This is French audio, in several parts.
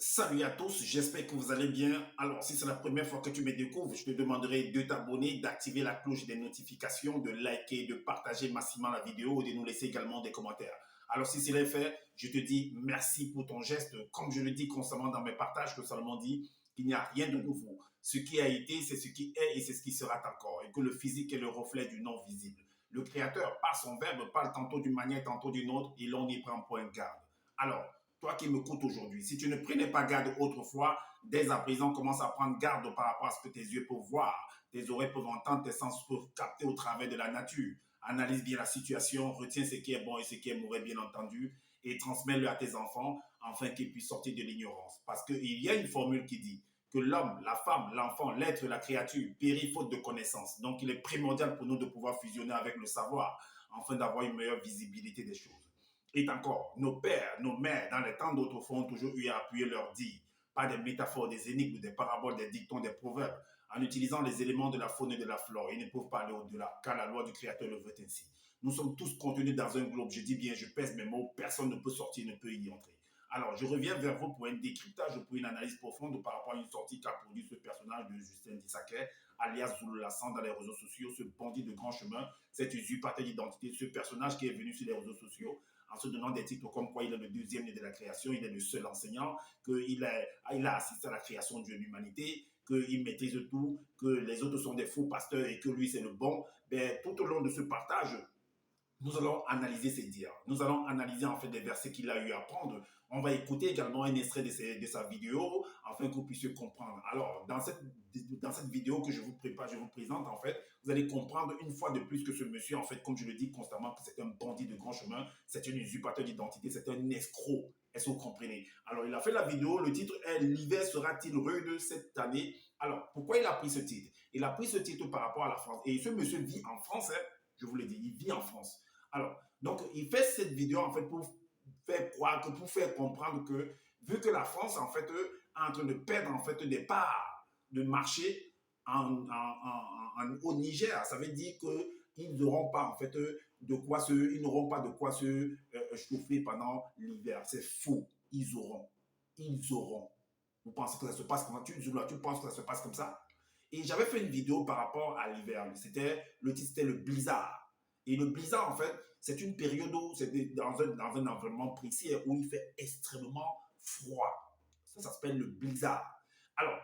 Salut à tous, j'espère que vous allez bien. Alors, si c'est la première fois que tu me découvres, je te demanderai de t'abonner, d'activer la cloche des notifications, de liker, de partager massivement la vidéo et de nous laisser également des commentaires. Alors, si c'est fait, je te dis merci pour ton geste. Comme je le dis constamment dans mes partages, que Salomon dit qu'il n'y a rien de nouveau. Ce qui a été, c'est ce qui est et c'est ce qui sera encore. Et que le physique est le reflet du non visible. Le Créateur, par son verbe, parle tantôt d'une manière, tantôt d'une autre, et l'on y prend point garde. Alors, toi qui m'écoutes aujourd'hui, si tu ne prenais pas garde autrefois, dès à présent, commence à prendre garde par rapport à ce que tes yeux peuvent voir, tes oreilles peuvent entendre, tes sens peuvent capter au travers de la nature. Analyse bien la situation, retiens ce qui est bon et ce qui est mauvais, bien entendu, et transmets-le à tes enfants afin qu'ils puissent sortir de l'ignorance. Parce qu'il y a une formule qui dit que l'homme, la femme, l'enfant, l'être, la créature périt faute de connaissances. Donc, il est primordial pour nous de pouvoir fusionner avec le savoir afin d'avoir une meilleure visibilité des choses. Et encore, nos pères, nos mères, dans les temps d'autrefois, ont toujours eu à appuyer leur dire, pas des métaphores, des énigmes, des paraboles, des dictons, des proverbes, en utilisant les éléments de la faune et de la flore. Ils ne peuvent pas aller au-delà, car la loi du Créateur le veut ainsi. Nous sommes tous contenus dans un globe. Je dis bien, je pèse mes mots, personne ne peut sortir, ne peut y entrer. Alors, je reviens vers vous pour un décryptage, pour une analyse profonde par rapport à une sortie qu'a produit ce personnage de Justin Dissaquet, alias Zulu Lassan dans les réseaux sociaux, ce bandit de grand chemin, cet usurpateur d'identité, ce personnage qui est venu sur les réseaux sociaux en se donnant des titres comme quoi il est le deuxième né de la création, il est le seul enseignant, qu'il a assisté à la création de l'humanité, qu'il maîtrise tout, que les autres sont des faux pasteurs et que lui c'est le bon. Ben, tout au long de ce partage, nous allons analyser ses dires. Nous allons analyser en fait les versets qu'il a eu à prendre. On va écouter également un extrait de sa vidéo afin que vous puissiez comprendre. Alors, dans cette vidéo que je vous prépare, je vous présente en fait, vous allez comprendre une fois de plus que ce monsieur, en fait, comme je le dis constamment, que c'est un bandit de grand chemin, c'est un usurpateur d'identité, c'est un escroc. Est-ce que vous comprenez? Alors, il a fait la vidéo, le titre est L'hiver sera-t-il rude cette année? Alors, pourquoi il a pris ce titre? Il a pris ce titre par rapport à la France. Et ce monsieur vit en France, hein, je vous l'ai dit, il vit en France. Alors, donc, il fait cette vidéo en fait pour faire croire, pour faire comprendre que, vu que la France en fait est en train de perdre en fait des parts de marché au Niger, ça veut dire qu'ils n'auront pas en fait ils n'auront pas de quoi se chauffer pendant l'hiver. C'est faux. Ils auront. Vous pensez que ça se passe comme ça? Tu penses que ça se passe comme ça? Et j'avais fait une vidéo par rapport à l'hiver. Le titre, c'était le blizzard. Et le blizzard, en fait, c'est une période où c'est dans un environnement précis où il fait extrêmement froid. Ça s'appelle le blizzard. Alors,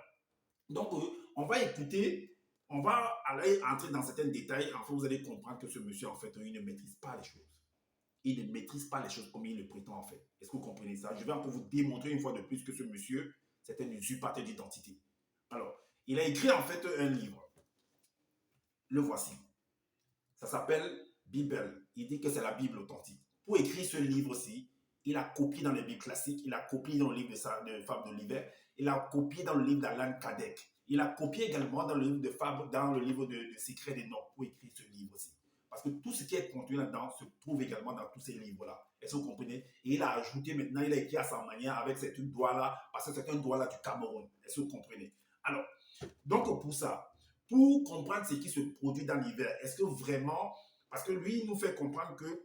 donc, on va écouter, on va aller entrer dans certains détails. Enfin, vous allez comprendre que ce monsieur, en fait, il ne maîtrise pas les choses. Il ne maîtrise pas les choses comme il le prétend, en fait. Est-ce que vous comprenez ça? Je vais encore vous démontrer une fois de plus que ce monsieur, c'est un usurpateur d'identité. Alors, il a écrit, en fait, un livre. Le voici. Ça s'appelle Bible. Il dit que c'est la Bible authentique. Pour écrire ce livre-ci, il a copié dans les Bibles classiques, il a copié dans le livre de Fables de l'hiver, il a copié dans le livre d'Alan Kardec, il a copié également dans le livre de Fables, dans le livre de Secrets des Noms pour écrire ce livre-ci. Parce que tout ce qui est contenu là-dedans se trouve également dans tous ces livres-là. Est-ce que vous comprenez? Et il a ajouté maintenant, il a écrit à sa manière avec cette doigt-là, parce que c'est un doigt-là du Cameroun. Est-ce que vous comprenez? Alors, donc pour ça, pour comprendre ce qui se produit dans l'hiver, est-ce que vraiment, parce que lui, il nous fait comprendre que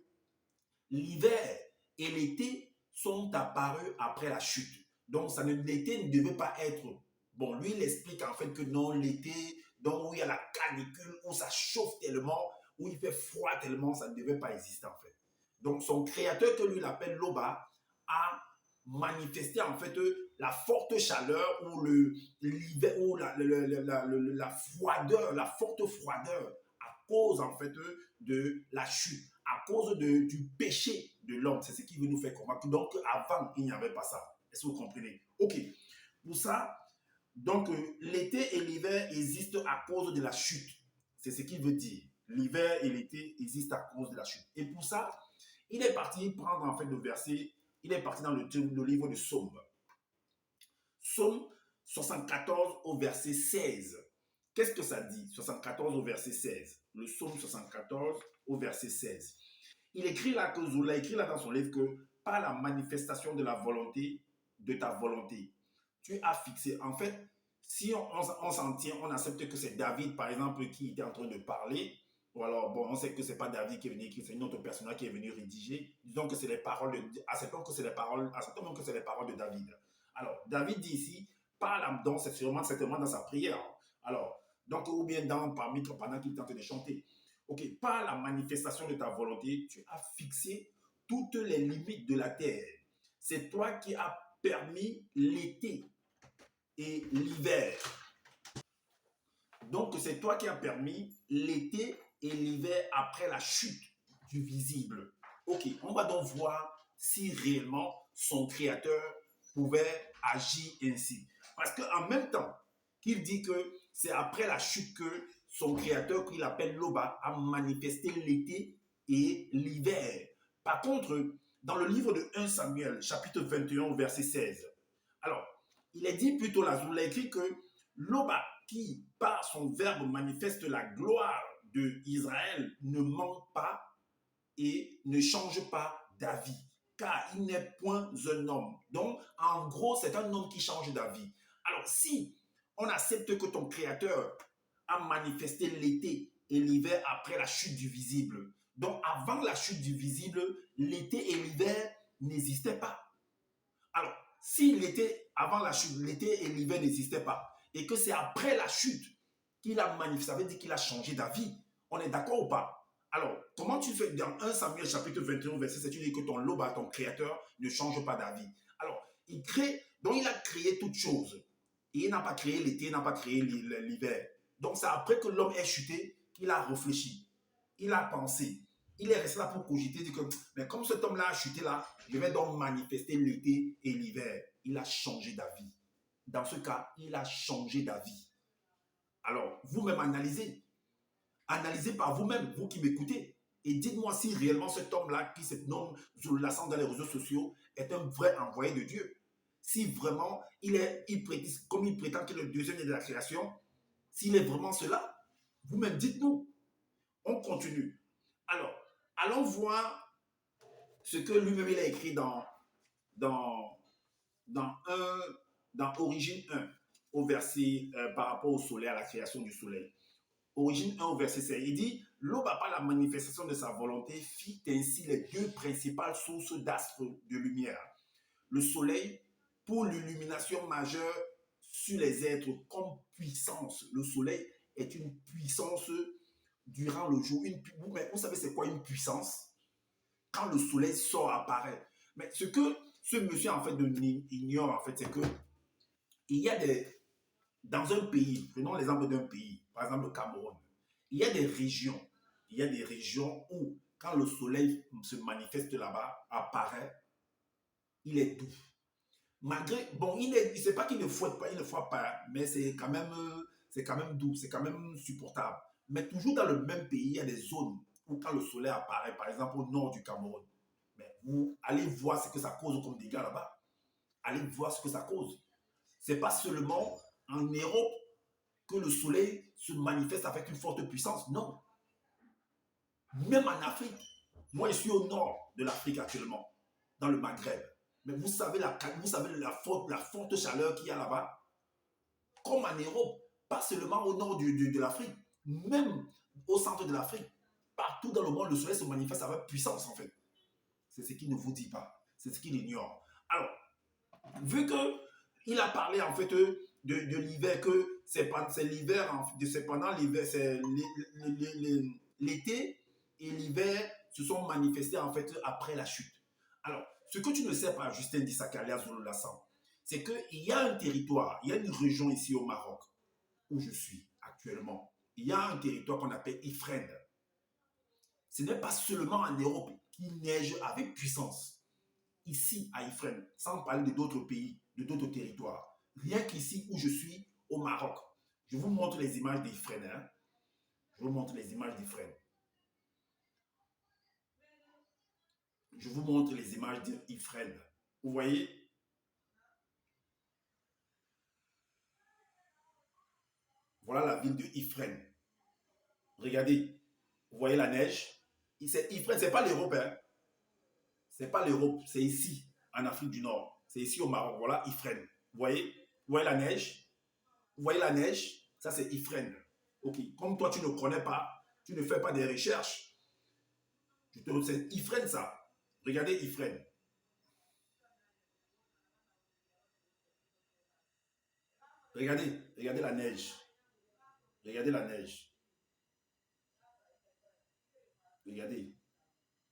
l'hiver et l'été sont apparus après la chute. Donc, l'été ne devait pas être... Bon, lui, il explique en fait que non, l'été, donc où il y a la canicule, où ça chauffe tellement, où il fait froid tellement, ça ne devait pas exister en fait. Donc, son créateur, que lui, il appelle Loba, a manifesté en fait la forte chaleur ou l'hiver ou la froideur, la forte froideur à cause en fait de la chute, à cause du péché de l'homme. C'est ce qui veut nous faire comprendre. Donc avant, il n'y avait pas ça. Est-ce que vous comprenez? Ok. Pour ça, donc l'été et l'hiver existent à cause de la chute. C'est ce qu'il veut dire. L'hiver et l'été existent à cause de la chute. Et pour ça, il est parti prendre en fait le verset, il est parti dans le livre de Psaume. Psaume 74 au verset 16. Qu'est-ce que ça dit? 74 au verset 16. Le psaume 74 au verset 16. Il écrit là, que Zoula écrit là dans son livre que par la manifestation de la volonté, de ta volonté, tu as fixé. En fait, si on s'en tient, on accepte que c'est David, par exemple, qui était en train de parler, ou alors, bon, on sait que ce n'est pas David qui est venu écrire, c'est une autre personne qui est venu rédiger. Disons que c'est les paroles acceptons que c'est les paroles de David. Alors, David dit ici, parle donc, c'est certainement dans sa prière. Alors, donc, ou bien pendant qu'il tente de chanter. Ok, par la manifestation de ta volonté, tu as fixé toutes les limites de la terre. C'est toi qui as permis l'été et l'hiver. Donc, c'est toi qui as permis l'été et l'hiver après la chute du visible. Ok, on va donc voir si réellement son créateur pouvait agir ainsi. Parce qu'en même temps qu'il dit que c'est après la chute que son créateur, qu'il appelle Loba, a manifesté l'été et l'hiver. Par contre, dans le livre de 1 Samuel, chapitre 21, verset 16, alors, il est dit plutôt là, il a écrit que Loba, qui par son verbe manifeste la gloire de Israël, ne manque pas et ne change pas d'avis, car il n'est point un homme. Donc, en gros, c'est un homme qui change d'avis. Alors, si on accepte que ton créateur a manifesté l'été et l'hiver après la chute du visible, donc avant la chute du visible, l'été et l'hiver n'existaient pas. Alors, si l'été, avant la chute, l'été et l'hiver n'existaient pas, et que c'est après la chute qu'il a manifesté, ça veut dire qu'il a changé d'avis. On est d'accord ou pas? Alors, comment tu fais dans 1 Samuel chapitre 21, verset 7, tu dis que ton Loba, ton créateur, ne change pas d'avis. Alors, donc il a créé toutes choses. Et il n'a pas créé l'été, il n'a pas créé l'hiver. Donc, c'est après que l'homme est chuté qu'il a réfléchi. Il a pensé. Il est resté là pour cogiter, dit que, mais comme cet homme-là a chuté là, je vais donc manifester l'été et l'hiver. Il a changé d'avis. Dans ce cas, il a changé d'avis. Alors, vous-même analysez. Analysez par vous-même, vous qui m'écoutez. Et dites-moi si réellement cet homme-là, qui se nomme Zoulassan dans les réseaux sociaux, est un vrai envoyé de Dieu. Si vraiment comme il prétend qu'il est le deuxième de la création, s'il est vraiment cela, vous-même dites-nous. On continue. Alors, allons voir ce que lui-même il a écrit dans, dans Origine 1, au verset par rapport au soleil, à la création du soleil. Origine 1 au verset 16, il dit, l'aube par la manifestation de sa volonté fit ainsi les deux principales sources d'astres de lumière. Le soleil pour l'illumination majeure sur les êtres comme puissance. Le soleil est une puissance durant le jour. Vous savez c'est quoi une puissance? Quand le soleil sort, apparaît. Mais ce que ce monsieur en fait ignore, en fait, c'est que il y a dans un pays, prenons l'exemple d'un pays, par exemple le Cameroun, il y a des régions où quand le soleil se manifeste là-bas, apparaît, il est doux. Malgré, bon, c'est pas qu'il ne fouette pas, il ne fouette pas, mais c'est quand même doux, c'est quand même supportable. Mais toujours dans le même pays, il y a des zones où quand le soleil apparaît, par exemple au nord du Cameroun, mais vous allez voir ce que ça cause comme dégâts là-bas. Allez voir ce que ça cause. C'est pas seulement en Europe que le soleil se manifeste avec une forte puissance, non. Même en Afrique, moi je suis au nord de l'Afrique actuellement, dans le Maghreb. Mais vous savez la forte chaleur qu'il y a là-bas, comme en Europe, pas seulement au nord de l'Afrique, même au centre de l'Afrique, partout dans le monde, le soleil se manifeste avec puissance en fait. C'est ce qu'il ne vous dit pas, c'est ce qu'il ignore. Alors, vu qu'il a parlé en fait de l'hiver, que c'est l'hiver, c'est pendant l'hiver, c'est l'été et l'hiver se sont manifestés en fait après la chute. Alors, ce que tu ne sais pas, Justin Dissakalia Zololassan, c'est qu'il y a un territoire, il y a une région ici au Maroc, où je suis actuellement. Il y a un territoire qu'on appelle Ifrane. Ce n'est pas seulement en Europe qu'il neige avec puissance. Ici, à Ifrane, sans parler d'autres pays, de d'autres territoires. Rien qu'ici où je suis, au Maroc. Je vous montre les images d'Ifrane. Hein? Je vous montre les images d'Ifrane. Je vous montre les images d'Ifrane. Vous voyez? Voilà la ville de Ifrane. Regardez. Vous voyez la neige? Ifrane, ce n'est pas l'Europe. Hein? Ce n'est pas l'Europe. C'est ici, en Afrique du Nord. C'est ici au Maroc. Voilà Ifrane. Vous voyez? Vous voyez la neige? Vous voyez la neige? Ça, c'est Ifrane. Ok. Comme toi, tu ne connais pas, tu ne fais pas des recherches. C'est Ifrane, ça. Regardez Ifrane. Regardez la neige. Regardez la neige. Regardez.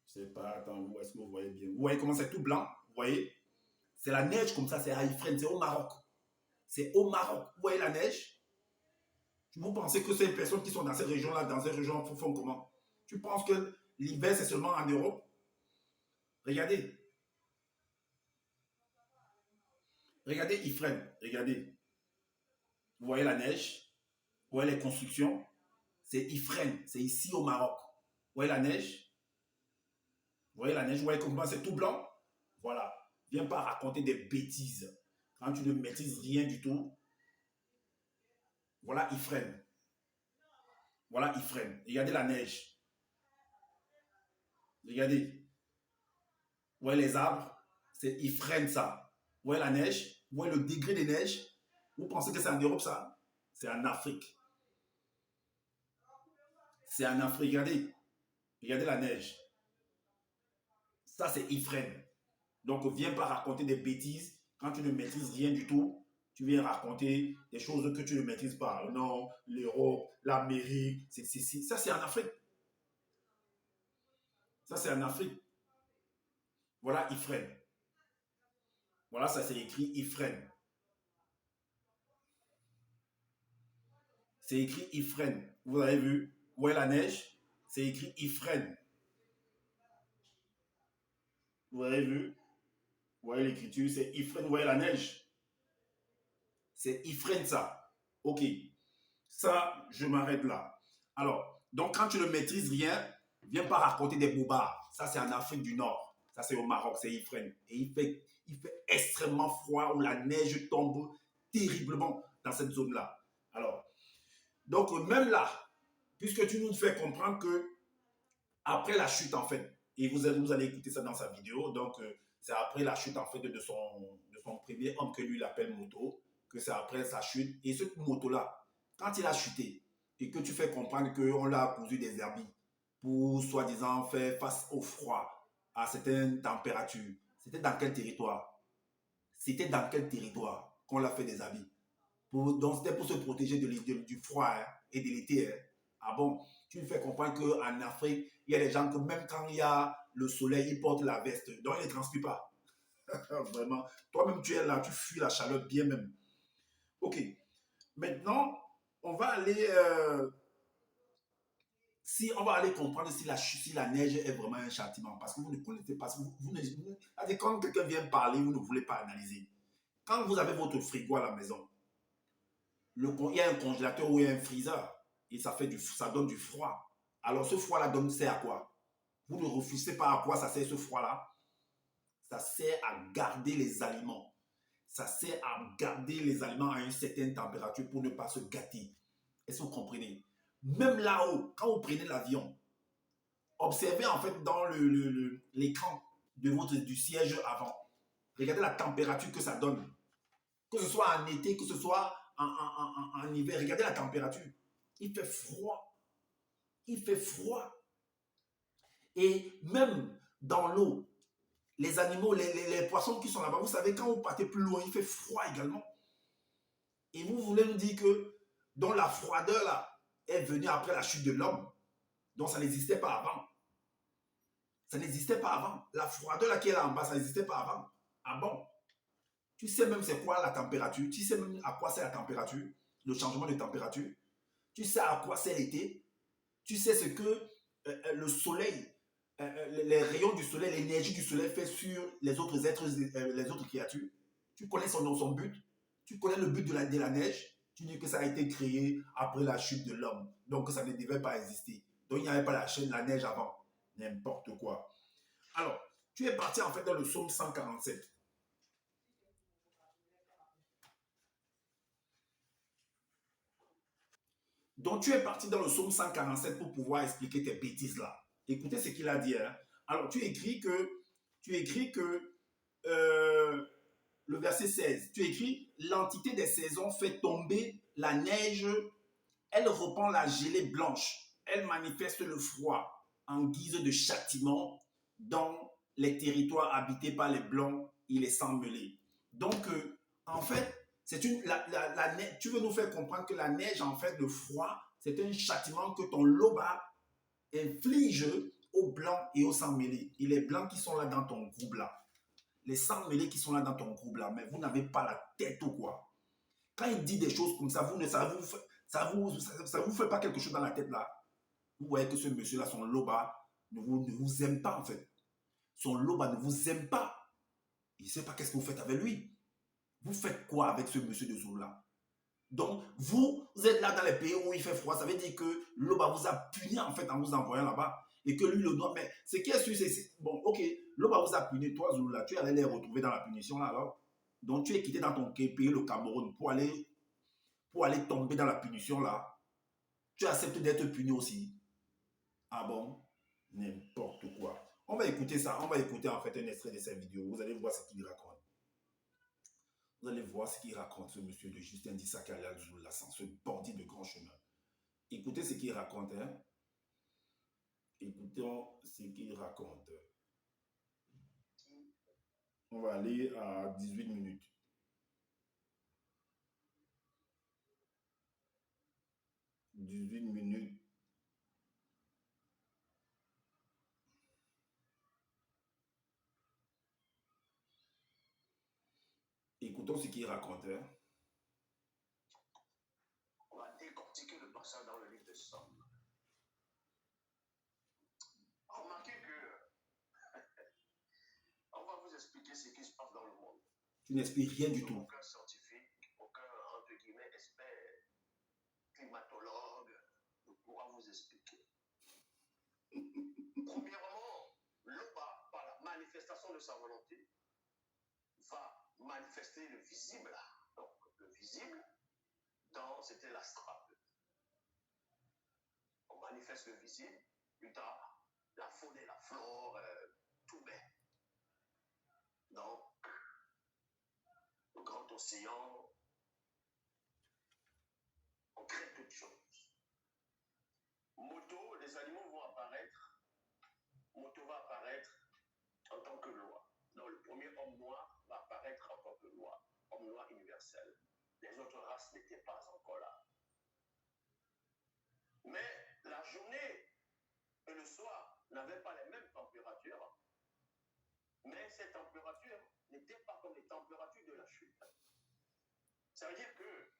Je sais pas, attends, où est-ce que vous voyez bien? Vous voyez comment c'est tout blanc? Vous voyez? C'est la neige comme ça, c'est à Ifrane, c'est au Maroc. C'est au Maroc. Vous voyez la neige? Vous pensez que ces personnes qui sont dans cette région-là, dans cette région, font comment? Tu penses que l'hiver, c'est seulement en Europe? Regardez. Regardez Ifrane. Regardez. Vous voyez la neige? Vous voyez les constructions? C'est Ifrane. C'est ici au Maroc. Vous voyez la neige? Vous voyez la neige? Vous voyez comment c'est tout blanc? Voilà. Viens pas raconter des bêtises. Quand tu ne maîtrises rien du tout, voilà Ifrane. Voilà Ifrane. Regardez la neige. Regardez. Vous voyez les arbres? C'est Ifrane ça. Vous voyez la neige? Vous voyez le degré de neige? Vous pensez que c'est en Europe ça? C'est en Afrique. C'est en Afrique. Regardez. Regardez la neige. Ça, c'est Ifrane. Donc, viens pas raconter des bêtises quand tu ne maîtrises rien du tout. Tu viens raconter des choses que tu ne maîtrises pas. Non, l'Europe, l'Amérique, ça, c'est en Afrique. Ça, c'est en Afrique. Voilà Ifrane. Voilà, ça, c'est écrit Ifrane. C'est écrit Ifrane. Vous avez vu? Vous voyez la neige? C'est écrit Ifrane. Vous avez vu? Vous voyez l'écriture? C'est Ifrane. Vous voyez la neige? C'est Ifrane ça. OK. Ça, je m'arrête là. Alors, donc quand tu ne maîtrises rien, viens pas raconter des bobards. Ça, c'est en Afrique du Nord. Ça, c'est au Maroc, c'est Ifrane. Et il fait extrêmement froid où la neige tombe terriblement dans cette zone-là. Alors, donc même là, puisque tu nous fais comprendre que après la chute, en fait, et vous allez écouter ça dans sa vidéo, donc c'est après la chute, en fait, de son premier homme que lui, il appelle moto, que c'est après sa chute. Et cette moto-là, quand il a chuté, et que tu fais comprendre qu'on l'a cousu des herbies pour, soi-disant, faire face au froid, à certaines températures, c'était dans quel territoire? C'était dans quel territoire qu'on l'a fait des habits? Donc, c'était pour se protéger du froid hein, et de l'été. Hein. Ah bon? Tu me fais comprendre qu'en Afrique, il y a des gens que même quand il y a le soleil, ils portent la veste. Donc, ils ne transpirent pas. Vraiment. Toi-même, tu es là, tu fuis la chaleur bien même. OK. Maintenant, on va aller... si on va aller comprendre si la neige est vraiment un châtiment. Parce que vous ne connaissez pas. Quand quelqu'un vient parler, vous ne voulez pas analyser. Quand vous avez votre frigo à la maison, il y a un congélateur ou il y a un freezer et ça donne du froid. Alors ce froid-là sert à quoi? Vous ne refusez pas à quoi ça sert ce froid-là? Ça sert à garder les aliments. Ça sert à garder les aliments à une certaine température pour ne pas se gâter. Est-ce que vous comprenez? Même là-haut, quand vous prenez l'avion, observez en fait dans l'écran du siège avant. Regardez la température que ça donne. Que ce soit en été, que ce soit en hiver, regardez la température. Il fait froid. Il fait froid. Et même dans l'eau, les animaux, les poissons qui sont là-bas, vous savez, quand vous partez plus loin, il fait froid également. Et vous voulez nous dire que dans la froideur là est venue après la chute de l'homme. Donc ça n'existait pas avant. Ça n'existait pas avant. La froideur là qui est là en bas, ça n'existait pas avant. Ah bon? Tu sais même c'est quoi la température? Tu sais même à quoi c'est la température? Le changement de température? Tu sais à quoi c'est l'été? Tu sais ce que le soleil, les rayons du soleil, l'énergie du soleil fait sur les autres êtres, les autres créatures? Tu connais son but? Tu connais le but de la neige? Tu dis que ça a été créé après la chute de l'homme. Donc ça ne devait pas exister. Donc il n'y avait pas la neige avant. N'importe quoi. Alors, tu es parti en fait dans le psaume 147. Donc, tu es parti dans le psaume 147 pour pouvoir expliquer tes bêtises là. Écoutez ce qu'il a dit. Hein. Alors, tu écris que le verset 16, tu écris l'entité des saisons fait tomber la neige, elle reprend la gelée blanche, elle manifeste le froid en guise de châtiment dans les territoires habités par les blancs et les sans mêlés. Donc, en fait, neige, tu veux nous faire comprendre que la neige, en fait, le froid, c'est un châtiment que ton loba inflige aux blancs et aux sans-mêlés. Et les blancs qui sont là dans ton groupe là, les sans-mêlés qui sont là dans ton groupe là, mais vous n'avez pas la tête ou quoi? Quand il dit des choses comme ça, ça vous fait pas quelque chose dans la tête là. Vous voyez que ce monsieur là, son loba, ne vous aime pas en fait. Son loba ne vous aime pas. Il ne sait pas qu'est-ce que vous faites avec lui. Vous faites quoi avec ce monsieur de Zulu là? Donc, vous êtes là dans les pays où il fait froid. Ça veut dire que Loba vous a puni en fait en vous envoyant là-bas. Et que lui le doit. Mais ce qui est sûr, c'est. Bon, ok, Loba vous a puni. Toi, Zulu, là, tu allais les retrouver dans la punition là alors. Donc, tu es quitté dans ton pays, le Cameroun, pour aller tomber dans la punition là. Tu acceptes d'être puni aussi. Ah bon? N'importe quoi. On va écouter ça. On va écouter en fait un extrait de cette vidéo. Vous allez voir ce qu'il raconte. Vous allez voir ce qu'il raconte, ce monsieur de Justin Dissaka Lassan, ce bandit de grand chemin. Écoutez ce qu'il raconte. Hein? Écoutons ce qu'il raconte. On va aller à 18 minutes. Écoutons ce qu'il raconte. Hein? On va décortiquer le passage dans le livre de Somme. Remarquez que on va vous expliquer ce qui se passe dans le monde. Tu n'expliques rien du tout. Aucun scientifique, aucun entre guillemets expert, climatologue ne pourra vous expliquer. Premièrement, Loba, par la manifestation de sa volonté, va manifester le visible. Donc, le visible, c'était l'astral. On manifeste le visible, plus tard, la faune et la flore, tout met. Donc, le grand océan, on crée toutes choses. Moto, les animaux vont apparaître. Moto va apparaître en tant que loi. Donc, le premier homme noir va apparaître en tant que loi. Homme noir universel. Les autres races n'étaient pas encore là. Mais la journée et le soir n'avaient pas les mêmes températures. Mais ces températures n'étaient pas comme les températures de la chute. Ça veut dire que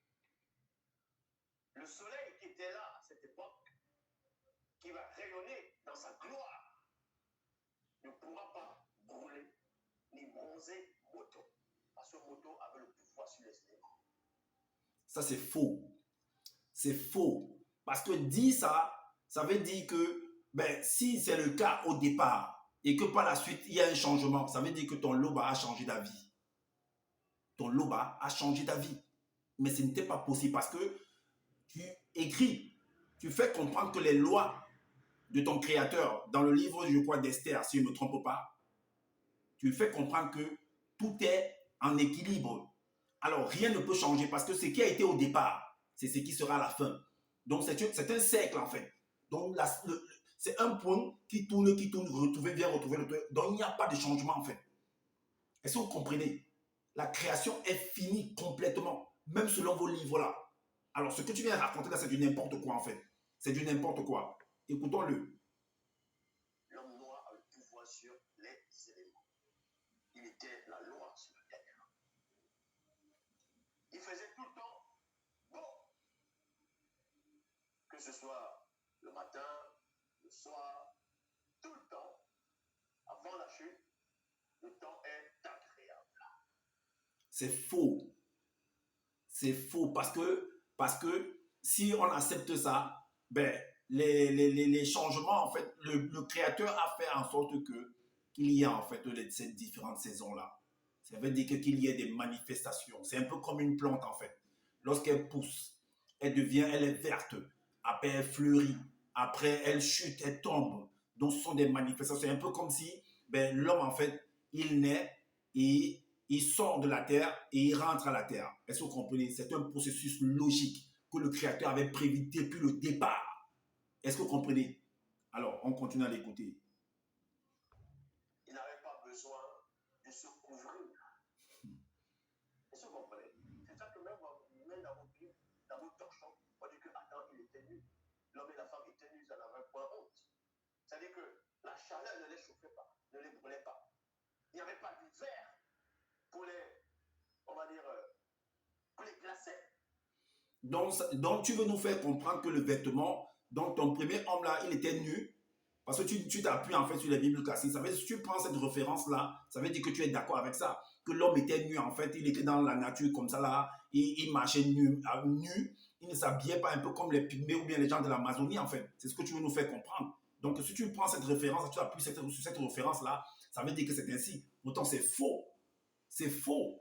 le soleil qui était là à cette époque, qui va rayonner dans sa gloire, ne pourra pas brûler ni bronzer Moto. Parce que Moto avait le pouvoir sur les éléments. Ça, c'est faux. C'est faux. Parce que dire ça, ça veut dire que si c'est le cas au départ et que par la suite, il y a un changement, ça veut dire que ton loba a changé d'avis. Ton loba a changé d'avis. Mais ce n'était pas possible parce que tu écris, tu fais comprendre que les lois de ton créateur, dans le livre, je crois, d'Esther, si je ne me trompe pas, tu fais comprendre que tout est en équilibre. Alors, rien ne peut changer parce que ce qui a été au départ, c'est ce qui sera à la fin. Donc, c'est un cercle, en fait. Donc, c'est un point qui tourne, retrouver, vient retrouver. Donc, il n'y a pas de changement, en fait. Est-ce que vous comprenez? La création est finie complètement, même selon vos livres-là. Alors, ce que tu viens raconter là, c'est du n'importe quoi, en fait. C'est du n'importe quoi. Écoutons-le. L'homme noir a le pouvoir sur les éléments. Il était la loi sur la terre. Il faisait tout le temps bon. Que ce soit le matin, le soir, tout le temps, avant la chute, le temps est agréable. C'est faux. C'est faux parce que si on accepte ça, les changements, en fait, le créateur a fait en sorte qu'il y ait en fait ces différentes saisons-là. Ça veut dire qu'il y ait des manifestations. C'est un peu comme une plante en fait. Lorsqu'elle pousse, elle est verte. Après, elle fleurit. Après, elle chute, elle tombe. Donc, ce sont des manifestations. C'est un peu comme si l'homme, en fait, il naît et il sort de la terre et il rentre à la terre. Est-ce que vous comprenez? C'est un processus logique que le Créateur avait prévu depuis le départ. Est-ce que vous comprenez? Alors, on continue à l'écouter. Il n'avait pas besoin de se couvrir. Est-ce que vous comprenez? C'est ça que l'homme et la femme étaient nus, ça n'avait point honte. C'est-à-dire que la chaleur ne les chauffait pas, ne les brûlait pas. Il n'y avait pas d'hiver pour les, on va dire, pour les glacer. Donc, tu veux nous faire comprendre que le vêtement, donc ton premier homme là, il était nu, parce que tu t'appuies en fait sur les Bibles classiques. Ça veut dire, si tu prends cette référence-là, ça veut dire que tu es d'accord avec ça. Que l'homme était nu, en fait, il était dans la nature comme ça là, il marchait nu, nu, il ne s'habillait pas un peu comme les pygmées ou bien les gens de l'Amazonie, en fait. C'est ce que tu veux nous faire comprendre. Donc, si tu prends cette référence, tu appuies sur cette référence-là, ça veut dire que c'est ainsi. Pourtant, c'est faux. C'est faux.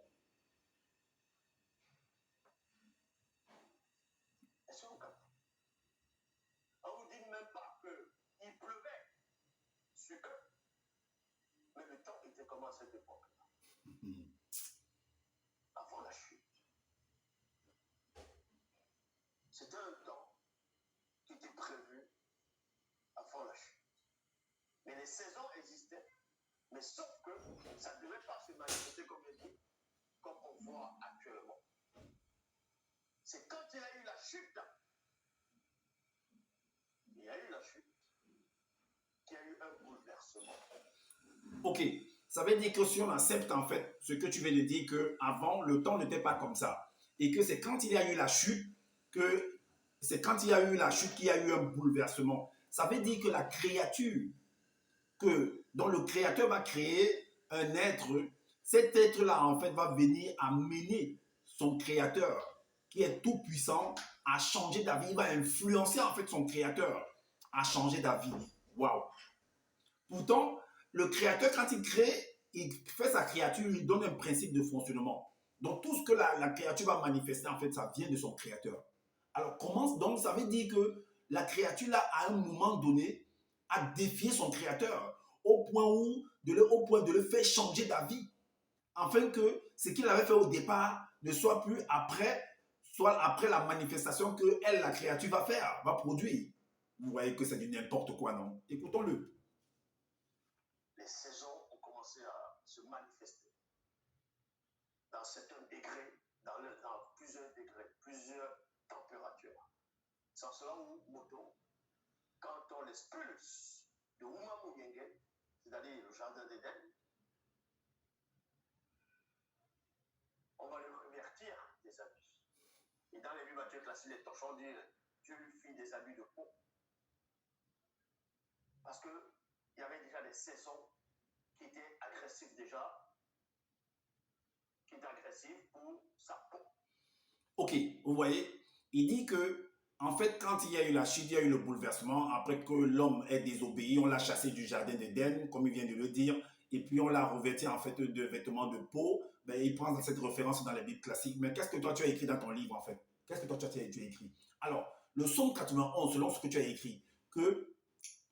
Est-ce que vous comprenez? On ne vous dit même pas qu'il pleuvait sur eux. Mais le temps était comment à cette époque-là? Avant la chute. C'était un temps qui était prévu avant la chute. Mais les saisons existaient, mais sauf que ça ne devait pas se manifester comme il dit, comme on voit actuellement. C'est quand il y a eu la chute, qu'il y a eu un bouleversement. Ok, ça veut dire que si on accepte en fait ce que tu viens de dire, qu'avant, le temps n'était pas comme ça. Et que c'est quand il y a eu la chute que c'est quand il y a eu la chute qu'il y a eu un bouleversement. Ça veut dire que la créature, dont le créateur va créer un être, cet être-là en fait va venir amener son créateur, qui est tout puissant, à changer d'avis. Il va influencer en fait son créateur à changer d'avis. Waouh! Pourtant, le créateur, quand il crée, il fait sa créature, il donne un principe de fonctionnement. Donc, tout ce que la créature va manifester, en fait, ça vient de son créateur. Alors, comment, donc, ça veut dire que la créature, là, à un moment donné, a défié son créateur au point de le faire changer d'avis, afin que ce qu'il avait fait au départ ne soit plus après, soit après la manifestation que elle, la créature, va faire, va produire. Vous voyez que c'est du n'importe quoi, non? Écoutons-le. Les saisons ont commencé à se manifester dans certains degrés, dans plusieurs degrés, plusieurs températures. C'est en cela où Moto, quand on l'expulse de Oumamouyenge, c'est-à-dire le jardin d'Éden, on va lui revertir des habits. Et dans les Bibles, tu as classé les torchons, dire Dieu lui fit des habits de peau. Parce qu'il y avait déjà des saisons qui étaient agressives déjà, qui étaient agressives pour sa peau. Ok, vous voyez, il dit que, en fait, quand il y a eu la chute, il y a eu le bouleversement, après que l'homme ait désobéi, on l'a chassé du jardin d'Éden, comme il vient de le dire, et puis on l'a revêti en fait de vêtements de peau. Ben, il prend cette référence dans les Bibles classiques. Mais qu'est-ce que toi tu as écrit dans ton livre en fait? Qu'est-ce que toi tu as écrit? Alors, le psaume 91, selon ce que tu as écrit, que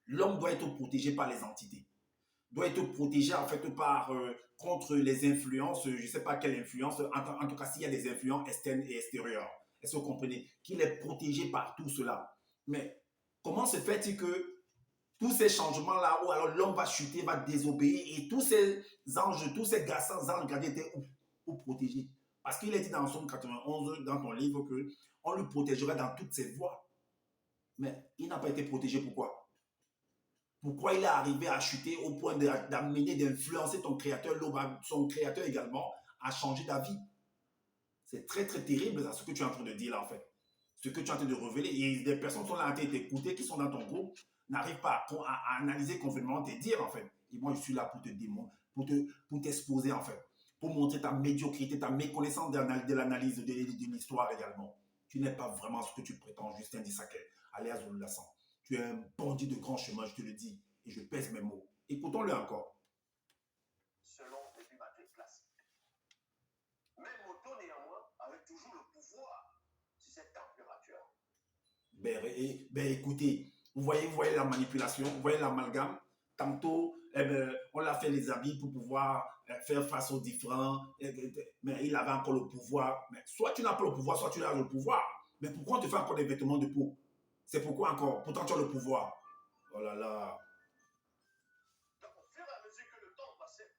l'homme doit être protégé par les entités, doit être protégé en fait par contre les influences, je ne sais pas quelle influence, en tout cas s'il y a des influences externes et extérieures. Est-ce que vous comprenez? Qu'il est protégé par tout cela. Mais comment se fait-il que tous ces changements-là, où alors l'homme va chuter, va désobéir, et tous ces anges, tous ces garçons anges gardés étaient où protégés? Parce qu'il est dit dans Somme 91, dans ton livre, qu'on lui protégerait dans toutes ses voies. Mais il n'a pas été protégé, pourquoi? Pourquoi il est arrivé à chuter au point d'amener, d'influencer ton créateur, son créateur également, à changer d'avis? C'est très, très terrible ce que tu es en train de dire là, en fait. Ce que tu es en train de révéler. Et des personnes qui sont là en train de t'écouter, qui sont dans ton groupe, n'arrivent pas à analyser convenablement tes dires, en fait. Et moi, je suis là pour te démontrer, pour t'exposer, en fait. Pour montrer ta médiocrité, ta méconnaissance de l'analyse de l'histoire également. Tu n'es pas vraiment ce que tu prétends, Justin Dissaké, alias Lassan. Tu es un bandit de grand chemin, je te le dis. Et je pèse mes mots. Écoutons-le encore. Selon les Bibles classiques. Mais Moto, néanmoins, avait toujours le pouvoir sur cette température. Ben écoutez, vous voyez la manipulation, vous voyez l'amalgame. Tantôt, on l'a fait les habits pour pouvoir faire face aux différents, mais il avait encore le pouvoir. Mais soit tu n'as pas le pouvoir, soit tu as le pouvoir. Mais pourquoi on te fait encore des vêtements de peau? C'est pourquoi encore? Pourtant tu as le pouvoir. Oh là là. Donc, au fur et à mesure que le temps passait,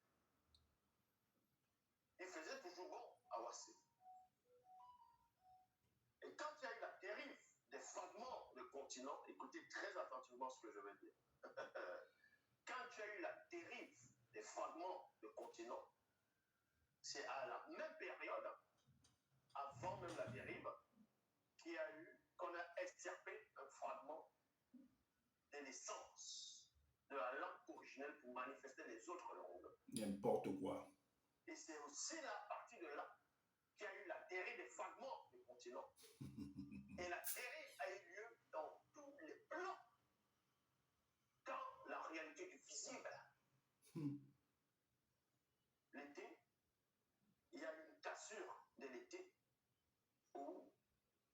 il faisait toujours bon à Wassé. Et quand il y a eu la dérive des fragments de continent, continent, écoutez très attentivement ce que je vais dire. Quand tu as eu la dérive des fragments de continent, c'est à la même période, avant même la dérive, qu'on a extirpé un fragment de l'essence de la langue originelle pour manifester les autres langues. N'importe quoi. Et c'est aussi là, à partir de là, qu'il y a eu la dérive des fragments du continent. Et la dérive a eu lieu dans tous les plans. Quand la réalité du visible, l'été, il y a une cassure de l'été où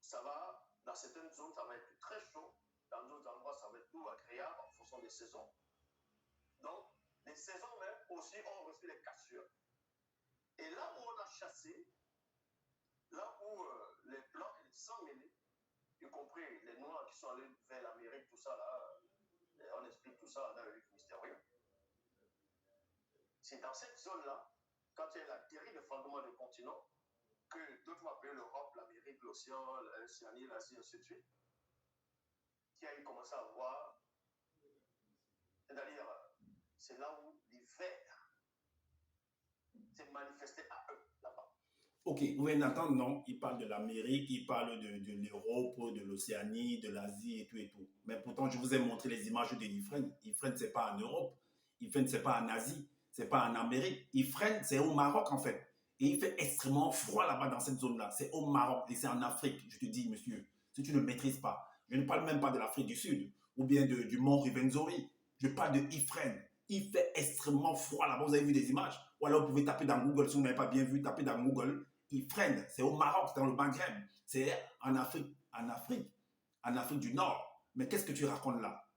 ça va, dans certaines zones, ça va être très chaud. Dans d'autres endroits, ça va être tout agréable en fonction des saisons. Donc, les saisons même aussi ont reçu les cassures. Et là où on a chassé, là où les blancs et les sans-mêlés, y compris les noirs qui sont allés vers l'Amérique, tout ça là, on explique tout ça dans le livre mystérieux. C'est dans cette zone-là, quand il y a la dérive de fragments du continent, que d'autres vont appeler l'Europe, l'Amérique, l'océan, l'Océanie, l'Asie, ainsi de suite, qui a commencé à voir, c'est-à-dire, c'est là où l'hiver s'est manifesté à eux, là-bas. Ok, vous venez d'entendre, non? Il parle de l'Amérique, il parle de l'Europe, de l'Océanie, de l'Asie et tout et tout. Mais pourtant, je vous ai montré les images de Ifrane. Ifrane, c'est pas en Europe. Ifrane, c'est pas en Asie. C'est pas en Amérique. Ifrane, c'est au Maroc, en fait. Et il fait extrêmement froid là-bas dans cette zone-là. C'est au Maroc et c'est en Afrique. Je te dis, monsieur, si tu ne maîtrises pas, je ne parle même pas de l'Afrique du Sud ou bien du mont Rwenzori. Je parle de Ifrane. Il fait extrêmement froid là-bas. Vous avez vu des images? Ou alors vous pouvez taper dans Google si vous n'avez pas bien vu, taper dans Google. Ifrane, c'est au Maroc, c'est dans le Maghreb, c'est en Afrique du Nord. Mais qu'est-ce que tu racontes là?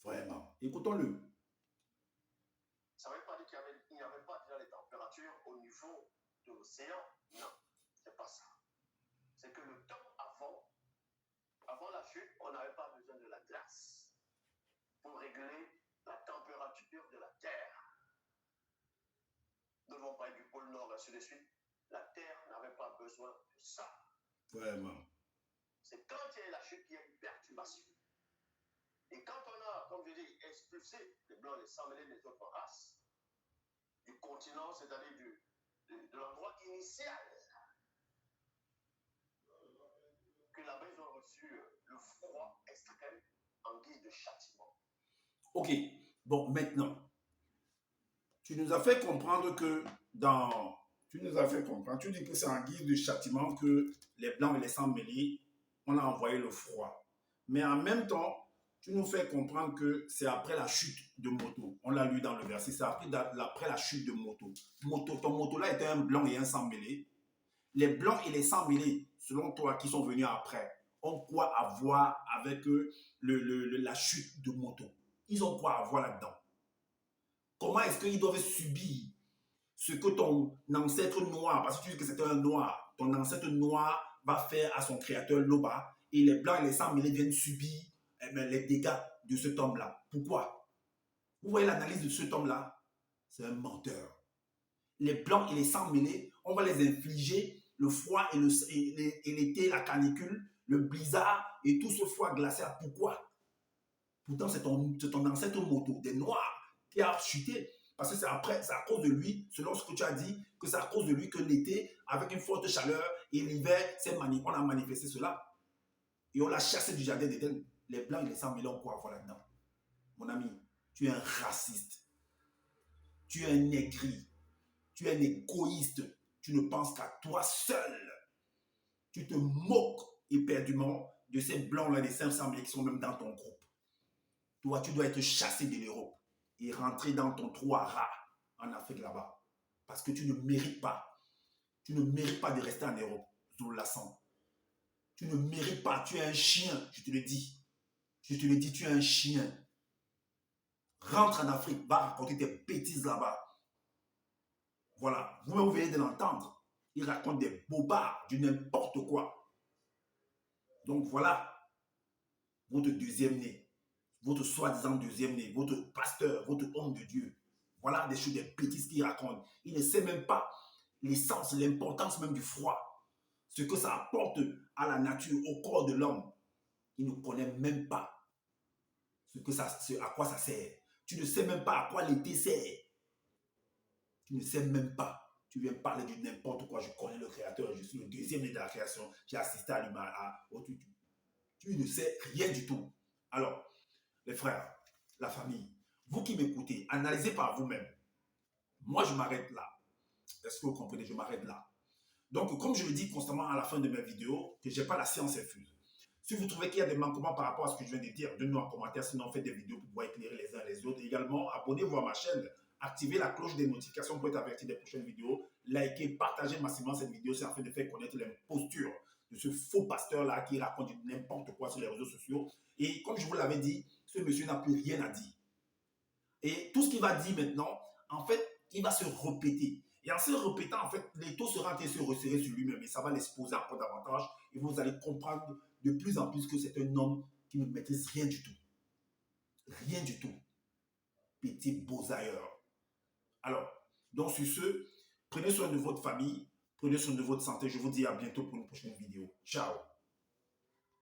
Vraiment, écoutons-le. Ça ne veut pas dire qu'il n'y avait pas déjà les températures au niveau de l'océan. Non, c'est pas ça. C'est que le temps avant la chute, on n'avait pas besoin de la glace pour régler la température de la Terre. Nous n'avons pas eu du pôle Nord, ainsi de suite. La Terre n'avait pas besoin de ça. Vraiment. C'est quand il y a eu la chute qu'il y a eu une perturbation. Et quand on a, comme je dis, expulsé les blancs, les sans-mêlés des autres races du continent, c'est-à-dire de l'endroit initial, que là-bas ils ont reçu le froid extrême en guise de châtiment. Ok, bon, maintenant, tu nous as fait comprendre que tu dis que c'est en guise de châtiment que les blancs et les sans-mêlés, on a envoyé le froid. Mais en même temps, tu nous fais comprendre que c'est après la chute de Moto. On l'a lu dans le verset, c'est après la chute de Moto. Ton Moto-là était un blanc et un sans-mêlé. Les blancs et les sans-mêlés, selon toi, qui sont venus après, ont quoi à voir avec la chute de Moto? Ils ont quoi à voir là-dedans? Comment est-ce qu'ils doivent subir ce que ton ancêtre noir, parce que tu dis que c'était un noir, ton ancêtre noir va faire à son créateur Loba, et les blancs et les sans-mêlés viennent subir les dégâts de cet homme-là. Pourquoi? Vous voyez l'analyse de cet homme-là? C'est un menteur. Les blancs et les sans-mêlés, on va les infliger le froid et l'été, la canicule, le blizzard et tout ce froid glacial. Pourquoi? Pourtant, c'est ton ancêtre Moto, des noirs, qui a chuté. Parce que c'est à cause de lui, selon ce que tu as dit, que c'est à cause de lui que l'été, avec une forte chaleur, et l'hiver, on a manifesté cela. Et on l'a chassé du jardin d'Éden. Les blancs et les sans-mêlés ont quoi à voir là-dedans? Mon ami, tu es un raciste. Tu es un négri. Tu es un égoïste. Tu ne penses qu'à toi seul. Tu te moques éperdument de ces blancs-là, des sans-mêlés qui sont même dans ton groupe. Toi, tu dois être chassé de l'Europe et rentrer dans ton trou à rats en Afrique là-bas. Parce que tu ne mérites pas. Tu ne mérites pas de rester en Europe, Zoulassant. Tu ne mérites pas. Tu es un chien, je te le dis. Je te le dis, tu es un chien. Rentre en Afrique, va raconter tes bêtises là-bas. Voilà, vous venez de l'entendre. Il raconte des bobards, du n'importe quoi. Donc voilà, votre deuxième né, votre soi-disant deuxième né, votre pasteur, votre homme de Dieu. Voilà des choses, des bêtises qu'il raconte. Il ne sait même pas l'essence, l'importance même du froid. Ce que ça apporte à la nature, au corps de l'homme. Il ne connaît même pas à quoi ça sert. Tu ne sais même pas à quoi l'été sert. Tu ne sais même pas. Tu viens parler de n'importe quoi. Je connais le créateur. Je suis le deuxième de la création. J'ai assisté à l'image. Tu ne sais rien du tout. Alors, les frères, la famille, vous qui m'écoutez, analysez par vous-même. Moi, je m'arrête là. Est-ce que vous comprenez? Je m'arrête là. Donc, comme je le dis constamment à la fin de mes vidéos, que je n'ai pas la science infuse. Si vous trouvez qu'il y a des manquements par rapport à ce que je viens de dire, donnez-nous en commentaire. Sinon, faites des vidéos pour pouvoir éclairer les uns les autres. Et également, abonnez-vous à ma chaîne. Activez la cloche des notifications pour être averti des prochaines vidéos. Likez, partagez massivement cette vidéo. C'est afin de faire connaître les postures de ce faux pasteur-là qui raconte n'importe quoi sur les réseaux sociaux. Et comme je vous l'avais dit, ce monsieur n'a plus rien à dire. Et tout ce qu'il va dire maintenant, en fait, il va se répéter. Et en se répétant, en fait, les taux seront en train de se resserrer sur lui-même et ça va l'exposer encore davantage. Et vous allez comprendre de plus en plus que c'est un homme qui ne maîtrise rien du tout. Rien du tout. Petit beaux-ailleurs. Alors, donc sur ce, prenez soin de votre famille, prenez soin de votre santé. Je vous dis à bientôt pour une prochaine vidéo. Ciao.